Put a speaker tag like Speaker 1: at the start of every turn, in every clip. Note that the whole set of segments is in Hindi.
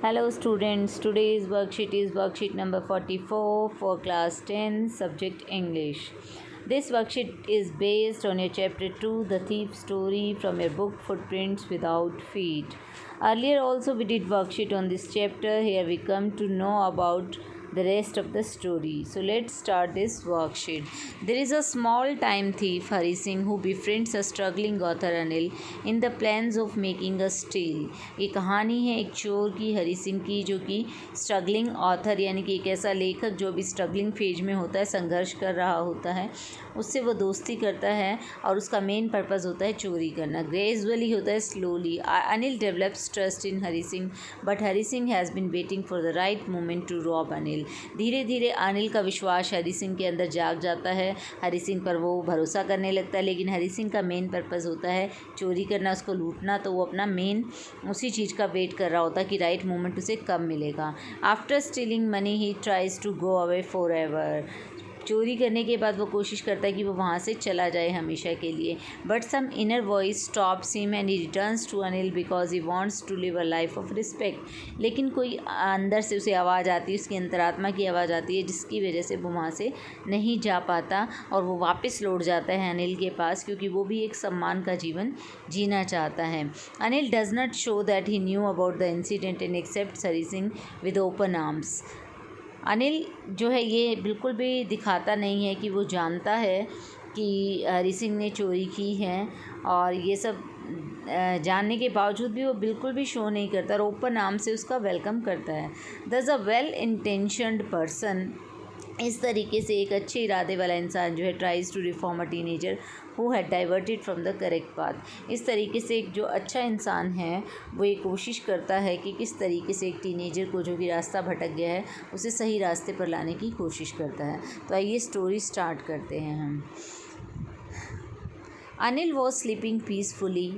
Speaker 1: Hello students, today's worksheet is worksheet number 44 for class 10 subject English. This worksheet is based on your chapter 2 The Thief Story from your book Footprints Without Feet. Earlier also we did worksheet on this chapter. Here we come to know about the rest of the story. So let's start this worksheet. There is a small time thief Hari Singh who befriends a struggling author Anil in the plans of making a steal. ये कहानी है एक चोर की, हरी सिंह की, जो कि स्ट्रगलिंग ऑथर यानी कि एक ऐसा लेखक जो भी स्ट्रगलिंग फेज में होता है, संघर्ष कर रहा होता है, उससे वो दोस्ती करता है और उसका मेन पर्पस होता है चोरी करना. ग्रेजुअली होता है slowly. Anil develops trust in Hari Singh but Hari Singh has been waiting for the right moment to rob Anil. धीरे धीरे अनिल का विश्वास हरी सिंह के अंदर जाग जाता है. हरी सिंह पर वो भरोसा करने लगता है, लेकिन हरी सिंह का मेन पर्पस होता है चोरी करना, उसको लूटना. तो वो अपना मेन उसी चीज़ का वेट कर रहा होता है कि राइट मोमेंट उसे कब मिलेगा. After stealing money he tries to go away forever. चोरी करने के बाद वो कोशिश करता है कि वो वहाँ से चला जाए हमेशा के लिए. But some inner voice stops him and he returns to Anil because he wants to live a life of respect. लेकिन कोई अंदर से उसे आवाज़ आती है, उसकी अंतरात्मा की आवाज़ आती है, जिसकी वजह से वो वहाँ से नहीं जा पाता और वो वापस लौट जाता है अनिल के पास, क्योंकि वो भी एक सम्मान का जीवन जीना चाहता है. Anil does not show that he knew about the incident and accept Hari Singh with open arms. Anil जो है ये बिल्कुल भी दिखाता नहीं है कि वो जानता है कि हरी सिंह ने चोरी की है, और ये सब जानने के बावजूद भी वो बिल्कुल भी शो नहीं करता और ओपन आर्म से उसका वेलकम करता है. दस अ वेल इंटेंशन्ड पर्सन, इस तरीके से एक अच्छे इरादे वाला इंसान जो है tries to reform a teenager who had diverted from the correct path. इस तरीके से एक जो अच्छा इंसान है वो ये कोशिश करता है कि किस तरीके से एक टीनेजर को जो कि रास्ता भटक गया है उसे सही रास्ते पर लाने की कोशिश करता है. तो आइए स्टोरी स्टार्ट करते हैं हम. Anil was sleeping peacefully.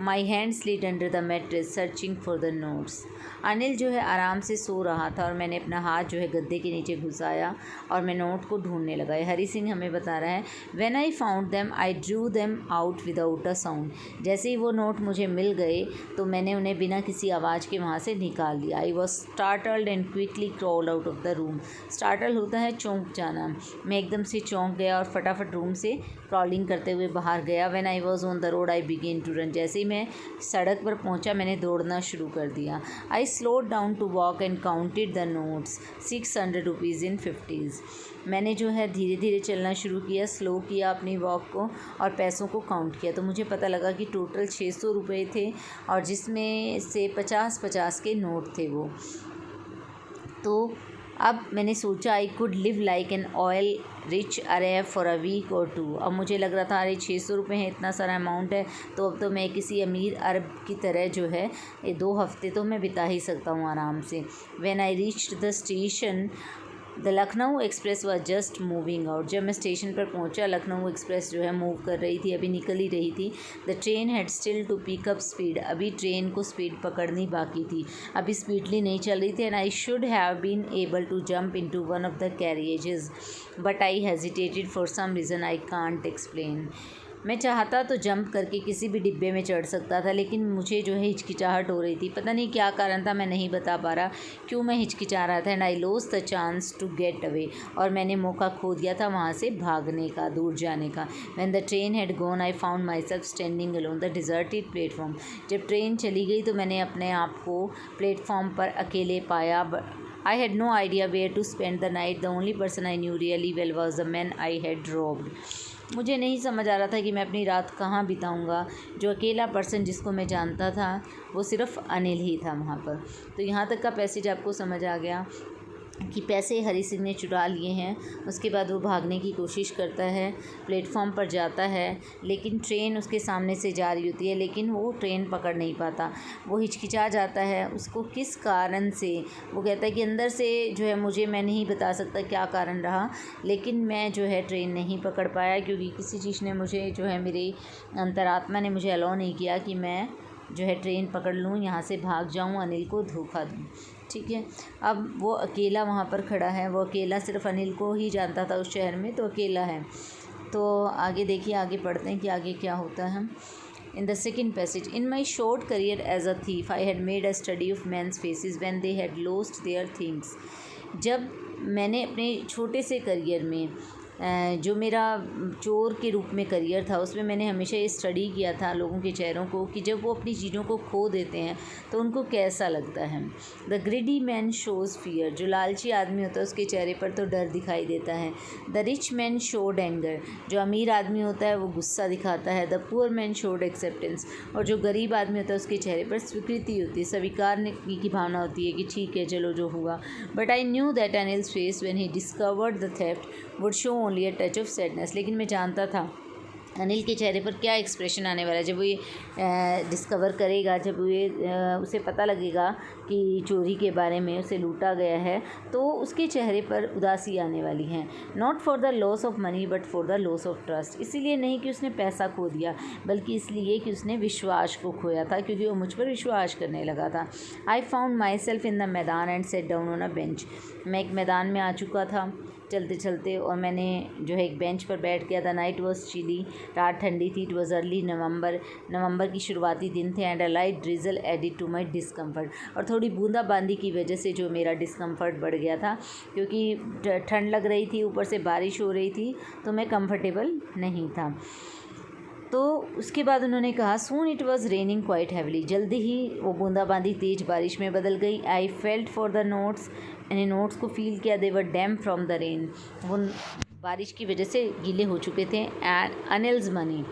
Speaker 1: My hand slid under the mattress searching for the notes. Anil जो है आराम से सो रहा था और मैंने अपना हाथ जो है गद्दे के नीचे घुसाया और मैं नोट को ढूंढने लगा. हरी सिंह हमें बता रहा है, when I found them I drew them out without a sound. जैसे ही वो नोट मुझे मिल गए तो मैंने उन्हें बिना किसी आवाज़ के वहाँ से निकाल लिया. I was startled and quickly crawled out of the room. Startle होता है चौंक जाना. मैं एकदम से चौंक गया और फटाफट रूम से क्रॉलिंग करते हुए बाहर गया. When I was on the road I began to run. जैसे ही मैं सड़क पर पहुंचा मैंने दौड़ना शुरू कर दिया. I slowed down to walk and counted the notes. 600 rupees in 50s. मैंने जो है धीरे धीरे चलना शुरू किया, स्लो किया अपनी वॉक को और पैसों को काउंट किया. तो मुझे पता लगा कि टोटल 600 रुपये थे और जिसमें से 50-50 के नोट थे वो. तो अब मैंने सोचा I could live like an oil rich Arab for a week or two. अब मुझे लग रहा था अरे 600 रुपये हैं, इतना सारा अमाउंट है, तो अब तो मैं किसी अमीर अरब की तरह जो है ये 2 हफ्ते तो मैं बिता ही सकता हूँ आराम से. When I reached the station the Lucknow express was just moving out. जब मैं स्टेशन पर पहुंचा लखनऊ एक्सप्रेस जो है मूव कर रही थी, अभी निकल ही रही थी. The train had still to pick up speed. अभी ट्रेन को स्पीड पकड़नी बाकी थी, अभी स्पीडली नहीं चल रही थी. And I should have been able to jump into one of the carriages but I hesitated for some reason I can't explain. मैं चाहता तो जंप करके किसी भी डिब्बे में चढ़ सकता था, लेकिन मुझे जो है हिचकिचाहट हो रही थी. पता नहीं क्या कारण था, मैं नहीं बता पा रहा क्यों मैं हिचकिचा रहा था. And I lost the chance to get away. और मैंने मौका खो दिया था वहाँ से भागने का, दूर जाने का. When the train had gone I found my self standing alone the deserted platform. जब ट्रेन चली गई तो मैंने अपने आप को प्लेटफॉर्म पर अकेले पाया. I had no idea where to spend the night. The only person I knew really well was the man I had robbed. मुझे नहीं समझ आ रहा था कि मैं अपनी रात कहाँ बिताऊँगा. जो अकेला पर्सन जिसको मैं जानता था वो सिर्फ़ अनिल ही था वहाँ पर. तो यहाँ तक का पैसेज आपको समझ आ गया कि पैसे हरी सिंह ने चुरा लिए हैं. उसके बाद वो भागने की कोशिश करता है, प्लेटफॉर्म पर जाता है, लेकिन ट्रेन उसके सामने से जा रही होती है, लेकिन वो ट्रेन पकड़ नहीं पाता. वो हिचकिचा जाता है. उसको किस कारण से, वो कहता है कि अंदर से जो है मैं नहीं बता सकता क्या कारण रहा, लेकिन मैं जो है ट्रेन नहीं पकड़ पाया, क्योंकि किसी चीज़ ने मुझे जो है मेरी अंतरात्मा ने मुझे अलाउ नहीं किया कि मैं जो है ट्रेन पकड़ लूँ, यहाँ से भाग जाऊँ, अनिल को धोखा दूँ. ठीक है. अब वो अकेला वहाँ पर खड़ा है. वो अकेला सिर्फ अनिल को ही जानता था उस शहर में, तो अकेला है. तो आगे देखिए, आगे पढ़ते हैं कि आगे क्या होता है. In the second passage, in my short career as a thief, I had made a study of men's faces when they had lost their things. जब मैंने अपने छोटे से करियर में जो मेरा चोर के रूप में करियर था, उसमें मैंने हमेशा ये स्टडी किया था लोगों के चेहरों को कि जब वो अपनी चीज़ों को खो देते हैं तो उनको कैसा लगता है. The greedy man shows fear. जो लालची आदमी होता है उसके चेहरे पर तो डर दिखाई देता है. The rich man showed anger. जो अमीर आदमी होता है वो गुस्सा दिखाता है. The poor man showed acceptance. और जो गरीब आदमी होता है उसके चेहरे पर स्वीकृति होती है, स्वीकार की भावना होती है कि ठीक है चलो जो हुआ. But I knew that Anil's face when he discovered the theft would show only a touch of sadness. लेकिन मैं जानता था अनिल के चेहरे पर क्या एक्सप्रेशन आने वाला है जब वो ये डिस्कवर करेगा, जब वो ये उसे पता लगेगा कि चोरी के बारे में, उसे लूटा गया है, तो उसके चेहरे पर उदासी आने वाली है. Not for the loss of money but for the loss of trust. इसीलिए नहीं कि उसने पैसा खो दिया, बल्कि इसलिए कि उसने विश्वास को खोया था, क्योंकि वो मुझ पर विश्वास करने लगा था. I found myself in the maidan and sat down on a bench. मैं एक मैदान में आ चुका था चलते चलते, और मैंने जो है एक बेंच पर बैठ गया. The night was chilly. रात ठंडी थी. इट वॉज अर्ली नवंबर की शुरुआती दिन थे. And a light drizzle added to my discomfort. और थोड़ी बूंदाबांदी की वजह से जो मेरा डिस्कम्फर्ट बढ़ गया था, क्योंकि ठंड लग रही थी, ऊपर से बारिश हो रही थी, तो मैं कंफर्टेबल नहीं था. तो उसके बाद उन्होंने कहा soon it was raining quite heavily. जल्दी ही वो बूंदाबांदी तेज बारिश में बदल गई. I felt for the notes. मैंने नोट्स को फील किया. दे वर डैम फ्रॉम द रेन. वो बारिश की वजह से गीले हो चुके थे. And Anil's money.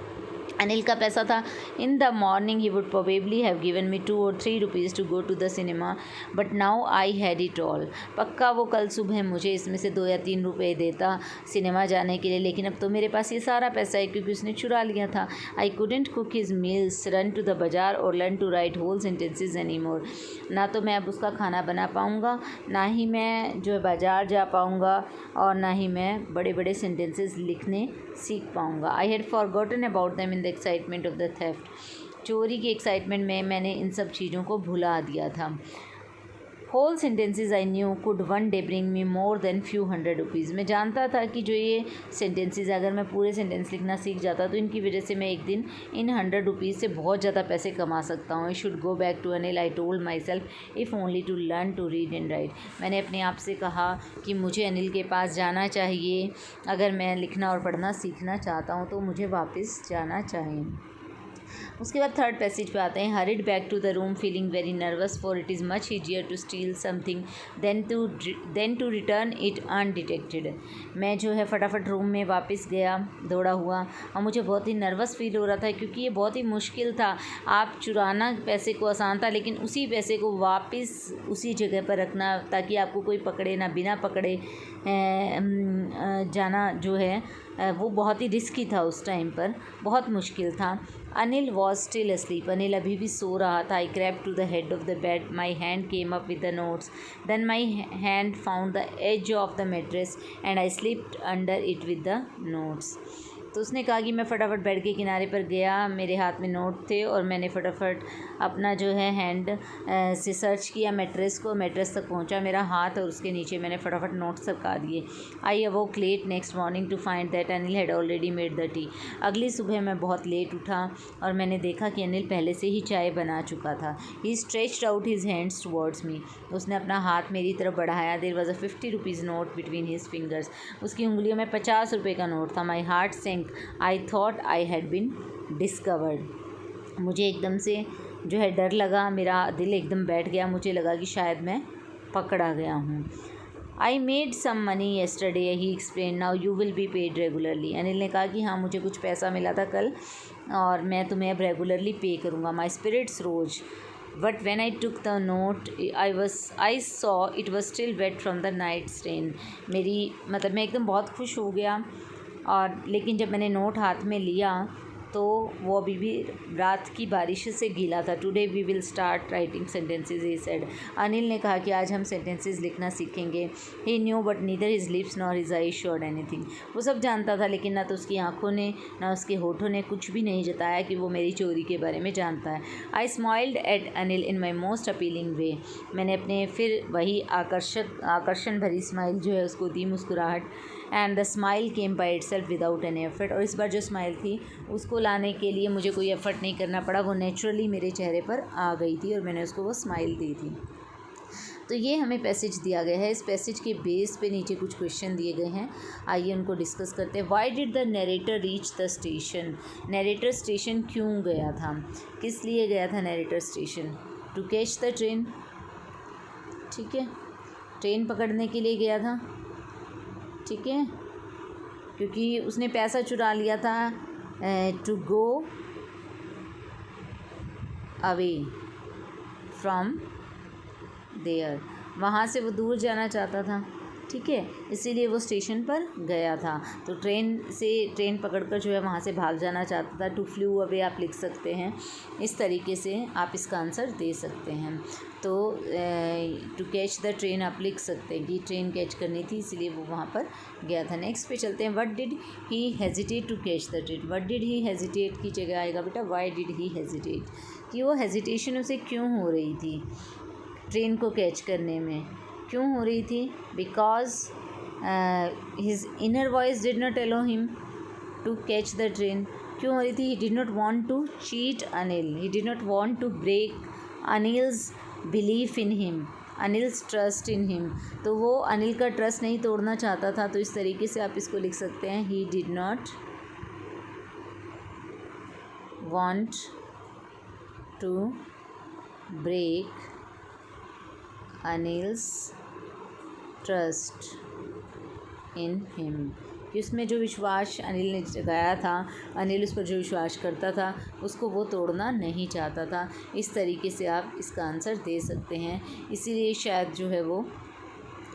Speaker 1: अनिल का पैसा था. In the morning he would probably have given me 2 or 3 rupees to go to the cinema, but now I had it all. पक्का वो कल सुबह मुझे इसमें से 2 या 3 रुपये देता सिनेमा जाने के लिए, लेकिन अब तो मेरे पास ये सारा पैसा है क्योंकि उसने चुरा लिया था. I couldn't cook his meals, run to the bazaar और learn to write whole sentences any more. ना तो मैं अब उसका खाना बना पाऊँगा, ना ही मैं जो है बाज़ार जा पाऊँगा, और ना ही मैं बड़े बड़े सेंटेंसेस लिखने सीख पाऊँगा. I had forgotten about them in the excitement of the theft. चोरी की एक्साइटमेंट में मैंने इन सब चीज़ों को भुला दिया था. Whole sentences I knew could one day bring me more than few hundred rupees. मैं जानता था कि जो ये सेंटेंसेज, अगर मैं पूरे सेंटेंस लिखना सीख जाता तो इनकी वजह से मैं एक दिन इन 100 रुपीज़ से बहुत ज़्यादा पैसे कमा सकता हूँ. I should go back to Anil. I told myself if only to learn to read and write. मैंने अपने आप से कहा कि मुझे अनिल के पास जाना चाहिए. अगर मैं लिखना और पढ़ना सीखना चाहता हूँ तो मुझे वापस जाना चाहिए. उसके बाद थर्ड पैसेज पे आते हैं. Hurried back to the room feeling very nervous, for it is much easier to steal something than to return it undetected. मैं जो है फटाफट रूम में वापस गया दौड़ा हुआ, और मुझे बहुत ही नर्वस फील हो रहा था क्योंकि ये बहुत ही मुश्किल था. आप चुराना पैसे को आसान था, लेकिन उसी पैसे को वापस उसी जगह पर रखना ताकि आपको कोई पकड़े ना, बिना पकड़े जाना जो है वो बहुत ही रिस्की था. उस टाइम पर बहुत मुश्किल था. Anil was still asleep. Anil अभी भी सो रहा था. I crept to the head of the bed. My hand came up with the notes. Then my hand found the edge of the mattress and I slipped under it with the notes. तो उसने कहा कि मैं फटाफट बेड के किनारे पर गया. मेरे हाथ में नोट थे और मैंने फटाफट अपना जो है हैंड से सर्च किया मेट्रेस को. मेट्रेस तक पहुंचा मेरा हाथ, और उसके नीचे मैंने फटाफट नोट सरका दिए. I awoke late next morning to find that Anil had already made the tea. अगली सुबह मैं बहुत लेट उठा और मैंने देखा कि अनिल पहले से ही चाय बना चुका था. He stretched out his hands towards me. उसने अपना हाथ मेरी तरफ बढ़ाया. There was a 50 rupees note between his fingers. उसकी उंगलियों में 50 रुपये का नोट था. माई हार्ट सेंक. I thought I had been discovered. मुझे एकदम से जो है डर लगा. मेरा दिल एकदम बैठ गया. मुझे लगा कि शायद मैं पकड़ा गया हूँ. I made some money yesterday, he explain. Now you will be paid regularly. Anil ने कहा कि हाँ, मुझे कुछ पैसा मिला था कल और मैं तुम्हें अब रेगुलरली पे करूँगा. My spirits rose. But when I took the note, I saw it was still wet from the night's rain. मैं एकदम बहुत खुश हो गया. और लेकिन जब मैंने नोट हाथ में लिया तो वो अभी भी रात की बारिश से गीला था. Today we will start writing sentences, he said. Anil ने कहा कि आज हम सेंटेंसेज लिखना सीखेंगे. He knew but neither his lips nor his eye showed anything. वो सब जानता था, लेकिन ना तो उसकी आंखों ने ना उसके होठों ने कुछ भी नहीं जताया कि वो मेरी चोरी के बारे में जानता है. I smiled at Anil in my most appealing way. मैंने अपने फिर वही आकर्षण भरी स्माइल जो है उसको दी, मुस्कुराहट. And the smile came by itself without any effort. और इस बार जो स्माइल थी उसको लाने के लिए मुझे कोई एफर्ट नहीं करना पड़ा, वो नेचुरली मेरे चेहरे पर आ गई थी और मैंने उसको वो स्माइल दी थी। तो ये हमें पैसेज दिया गया है। इस पैसेज के बेस पे नीचे कुछ क्वेश्चन दिए गए हैं, आइए उनको डिस्कस करते हैं। Why did the narrator reach the station? Narrator station क्यों गया था, किस लिए गया था narrator station? To catch the train, ठीक है, ट्रेन पकड़ने के लिए गया था, ठीक है, क्योंकि उसने पैसा चुरा लिया था। To go away from there, वहाँ से वो दूर जाना चाहता था, ठीक है, इसीलिए वो स्टेशन पर गया था। तो ट्रेन पकड़कर जो है वहाँ से भाग जाना चाहता था। टू फ्लू अवे आप लिख सकते हैं, इस तरीके से आप इसका आंसर दे सकते हैं। तो टू कैच द ट्रेन आप लिख सकते हैं कि ट्रेन कैच करनी थी, इसलिए वो वहाँ पर गया था। नेक्स्ट पे चलते हैं। What did he hesitate to catch the train? What did he hesitate की जगह आएगा बेटा व्हाई डिड ही हेजिटेट, कि वो हेजिटेशन उसे क्यों हो रही थी ट्रेन को कैच करने में, क्यों हो रही थी? Because his inner voice did not allow him to catch the train. क्यों हो रही थी? He did not want to cheat Anil, he did not want to break Anil's belief in him, Anil's trust in him. तो वो अनिल का ट्रस्ट नहीं तोड़ना चाहता था। तो इस तरीके से आप इसको लिख सकते हैं, he did not want to break Anil's trust in him, कि उसमें जो विश्वास अनिल ने जगाया था, अनिल उस पर जो विश्वास करता था उसको वो तोड़ना नहीं चाहता था। इस तरीके से आप इसका आंसर दे सकते हैं। इसीलिए शायद जो है वो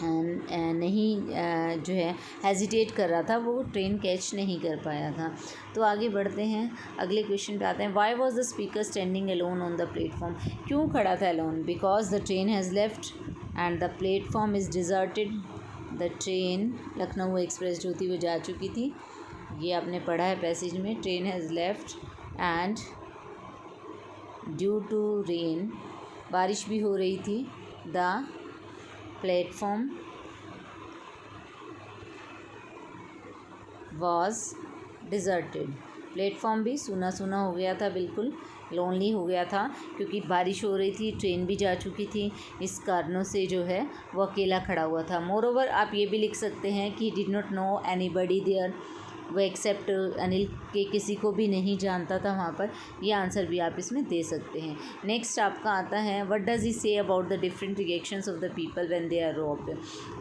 Speaker 1: नहीं जो है हेजिटेट कर रहा था, वो ट्रेन कैच नहीं कर पाया था। तो आगे बढ़ते हैं, अगले क्वेश्चन पे आते हैं। Why was the speaker standing alone on the platform? क्यों खड़ा था alone? Because the train has left and the platform is deserted. The train Lucknow express जो थी वो जा चुकी थी, ये आपने पढ़ा है पैसेज में। Train has left and due to rain, बारिश भी हो रही थी। The platform was deserted, platform भी सूना सूना हो गया था, बिल्कुल लोनली हो गया था, क्योंकि बारिश हो रही थी, ट्रेन भी जा चुकी थी। इस कारणों से जो है वो अकेला खड़ा हुआ था। मोर ओवर आप ये भी लिख सकते हैं कि did not know anybody there, वो एक्सेप्ट अनिल के किसी को भी नहीं जानता था वहाँ पर। ये आंसर भी आप इसमें दे सकते हैं। नेक्स्ट आपका आता है, what does he say about the different reactions of the people when they are robbed?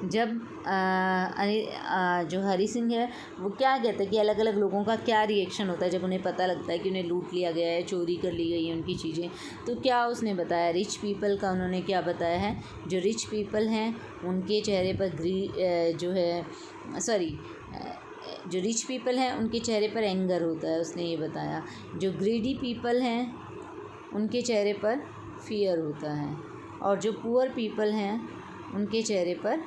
Speaker 1: जब अनिल जो हरी सिंह है वो क्या कहते हैं कि अलग अलग लोगों का क्या रिएक्शन होता है जब उन्हें पता लगता है कि उन्हें लूट लिया गया है, चोरी कर ली गई है उनकी चीज़ें। तो क्या उसने बताया, रिच पीपल का उन्होंने क्या बताया है? जो रिच पीपल हैं उनके चेहरे पर जो रिच पीपल हैं उनके चेहरे पर एंगर होता है, उसने ये बताया। जो ग्रीडी पीपल हैं उनके चेहरे पर फियर होता है, और जो पुअर पीपल हैं उनके चेहरे पर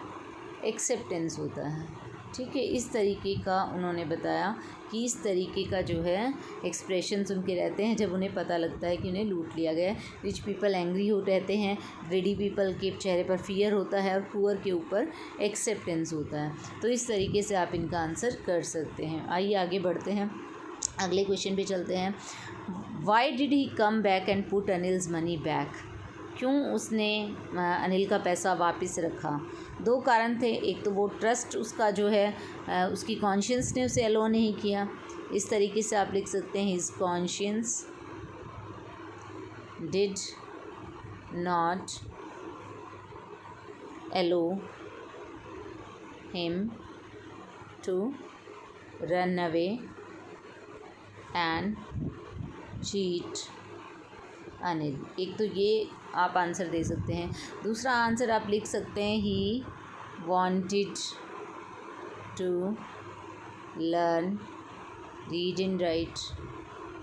Speaker 1: एक्सेप्टेंस होता है, ठीक है। इस तरीके का उन्होंने बताया कि इस तरीके का जो है एक्सप्रेशंस उनके रहते हैं जब उन्हें पता लगता है कि उन्हें लूट लिया गया है। रिच पीपल एंग्री हो रहते हैं, ग्रीडी पीपल के चेहरे पर फियर होता है, और पुअर के ऊपर एक्सेप्टेंस होता है। तो इस तरीके से आप इनका आंसर कर सकते हैं। आइए आगे बढ़ते हैं, अगले क्वेश्चन पे चलते हैं। Why did he come back and put Anil's money back? क्यों उसने अनिल का पैसा वापस रखा? दो कारण थे, एक तो वो ट्रस्ट उसका जो है उसकी कॉन्शियंस ने उसे अलो नहीं किया। इस तरीके से आप लिख सकते हैं, his conscience did not allow him to run away and cheat Anil. एक तो ये आप आंसर दे सकते हैं। दूसरा आंसर आप लिख सकते हैं, he wanted to learn read and write.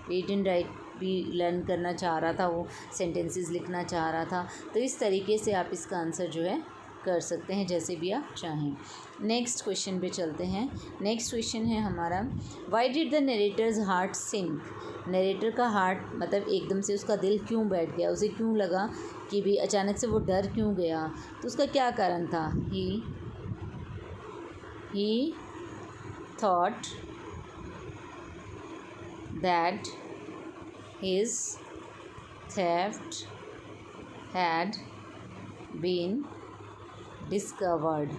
Speaker 1: Read and write भी लर्न करना चाह रहा था, वो सेंटेंसेस लिखना चाह रहा था। तो इस तरीके से आप इसका आंसर जो है कर सकते हैं, जैसे भी आप चाहें। नेक्स्ट क्वेश्चन पे चलते हैं। नेक्स्ट क्वेश्चन है हमारा, why did the narrator's heart sink? Narrator का हार्ट मतलब एकदम से उसका दिल क्यों बैठ गया, उसे क्यों लगा कि भी अचानक से वो डर क्यों गया? तो उसका क्या कारण था? ही thought that his theft had been discovered.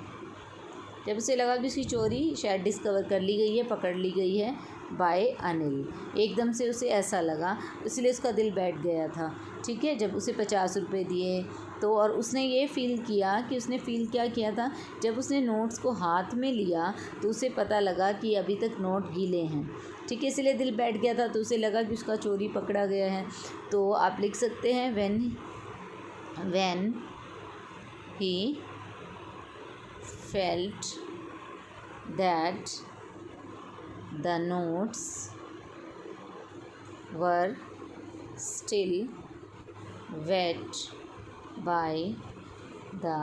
Speaker 1: जब उसे लगा कि उसकी चोरी शायद डिस्कवर कर ली गई है, पकड़ ली गई है बाय अनिल। एकदम से उसे ऐसा लगा, इसलिए उसका दिल बैठ गया था। ठीक है, जब उसे 50 रुपये दिए तो, और उसने ये फ़ील किया कि उसने फ़ील क्या किया था, जब उसने नोट्स को हाथ में लिया तो उसे पता लगा कि अभी तक नोट गीले हैं। ठीक है, इसलिए दिल बैठ गया था, तो उसे लगा कि उसका चोरी पकड़ा गया है। तो आप लिख सकते हैं when he felt that the notes were still wet by the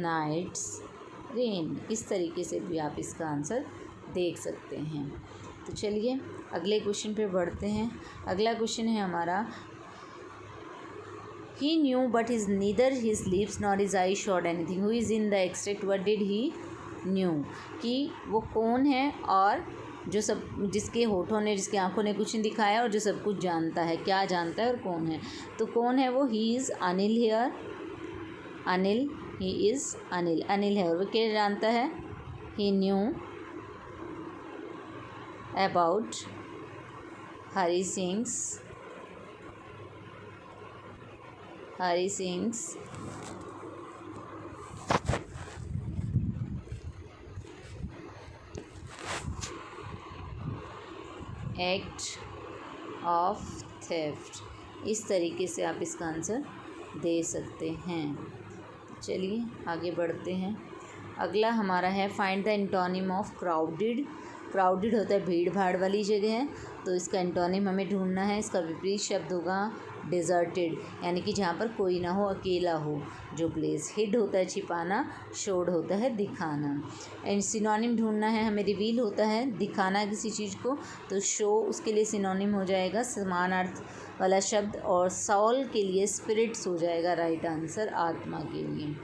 Speaker 1: night's rain। इस तरीके से भी आप इसका आंसर देख सकते हैं। तो चलिए अगले क्वेश्चन पे बढ़ते हैं। अगला क्वेश्चन है हमारा, He knew but neither his lips nor his eyes showed anything. Who is in the extract? What did he knew? कि वो कौन है और जो सब, जिसके होठों ने, जिसकी आंखों ने कुछ नहीं दिखाया और जो सब कुछ जानता है, क्या जानता है और कौन है। तो कौन है वो? He is Anil here. Anil, he is Anil, Anil है। और वो क्या जानता है? He knew about Hari Singh's act of theft. इस तरीके से आप इसका आंसर दे सकते हैं। चलिए आगे बढ़ते हैं। अगला हमारा है find the antonym of crowded. Crowded होता है भीड़ भाड़ वाली जगह, तो इसका एंटोनिम हमें ढूंढना है। इसका विपरीत शब्द होगा डिज़र्टेड, यानी कि जहाँ पर कोई ना हो, अकेला हो जो प्लेस। हिड होता है छिपाना, शोड होता है दिखाना। एंड सिनोनिम ढूंढना है हमें। रिवील होता है दिखाना किसी चीज़ को, तो शो उसके लिए सिनोनिम हो जाएगा समान अर्थ वाला शब्द। और सॉल के लिए स्पिरिट्स हो जाएगा राइट आंसर, आत्मा के लिए।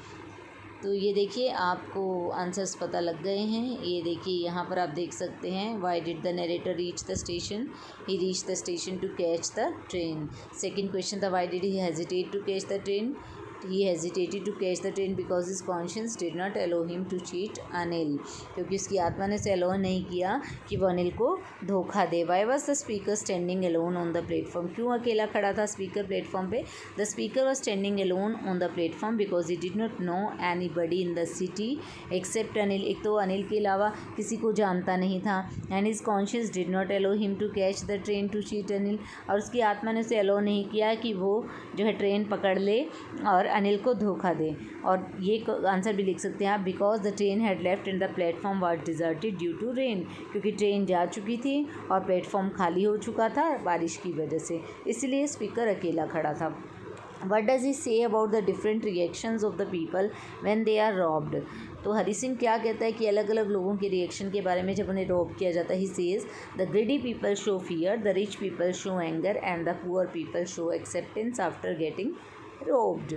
Speaker 1: तो ये देखिए आपको आंसर्स पता लग गए हैं। ये देखिए यहाँ पर आप देख सकते हैं, why did the narrator reach the station? He reach the station to catch the train. Second question था, why did he hesitate to catch the train? He hesitated to catch the train because his conscience did not allow him to cheat Anil, क्योंकि उसकी आत्मा ने उसे अलाउ नहीं किया कि वो अनिल को धोखा दे। Why was the speaker standing alone on the platform? क्यों अकेला खड़ा था स्पीकर प्लेटफॉर्म पे? The speaker was standing alone on the platform because he did not know anybody in the city except Anil. एक तो अनिल के अलावा किसी को जानता नहीं था। And his conscience did not allow him to catch the train to cheat Anil, और उसकी आत्मा ने उसे अलाउ नहीं किया कि वो जो है ट्रेन पकड़ ले और अनिल को धोखा दे। और ये आंसर भी लिख सकते हैं आप, because the train had left and the platform was deserted due to rain, क्योंकि ट्रेन जा चुकी थी और प्लेटफॉर्म खाली हो चुका था बारिश की वजह से, इसलिए स्पीकर अकेला खड़ा था। What does he say about the different reactions of the people when they are robbed? तो हरी सिंह क्या कहता है कि अलग अलग लोगों के रिएक्शन के बारे में जब उन्हें रॉब किया जाता है। He says the greedy people show fear, the rich people show anger and the poor people show acceptance after getting robbed.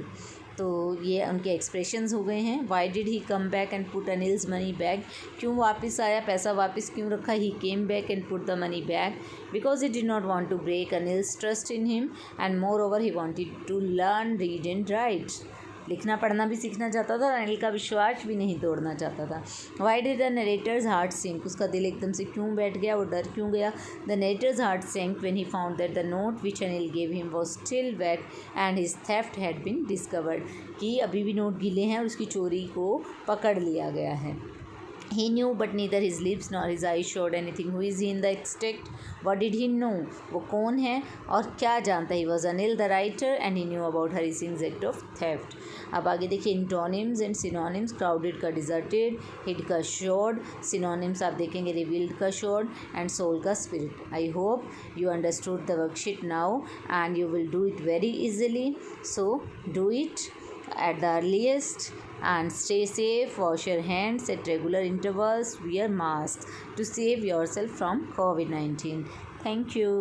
Speaker 1: तो ये उनके एक्सप्रेशंस हो गए हैं। Why did he come back and put Anil's money bag? क्यों वापस आया, पैसा वापस क्यों रखा? He came back and put the money bag because he did not want to break Anil's trust in him and more over he wanted to learn read and write. लिखना पढ़ना भी सीखना चाहता था और अनिल का विश्वास भी नहीं तोड़ना चाहता था। Why did the narrator's heart sink? उसका दिल एकदम से क्यों बैठ गया, वो डर क्यों गया? The narrator's heart sink when he found that the note which Anil gave him was still wet and his theft had been discovered, कि अभी भी नोट गीले हैं और उसकी चोरी को पकड़ लिया गया है। He knew but neither his lips nor his eyes showed anything. Who is he in the extract? What did he know? वो कौन है और क्या जानता है? He was Anil the writer and he knew about Hari Singh's act of theft. अब आगे देखिए इंटोनिम्स एंड सिनोनिम्स। क्राउडेड का डिजर्टेड, हिड का शोर्ड, सिनोनिम्स आप देखेंगे रिवील्ड का शोर्ड एंड सोल का spirit. I hope you understood the worksheet now and you will do it very easily. So do it at the earliest and stay safe. Wash your hands at regular intervals. Wear masks to save yourself from COVID-19. Thank you.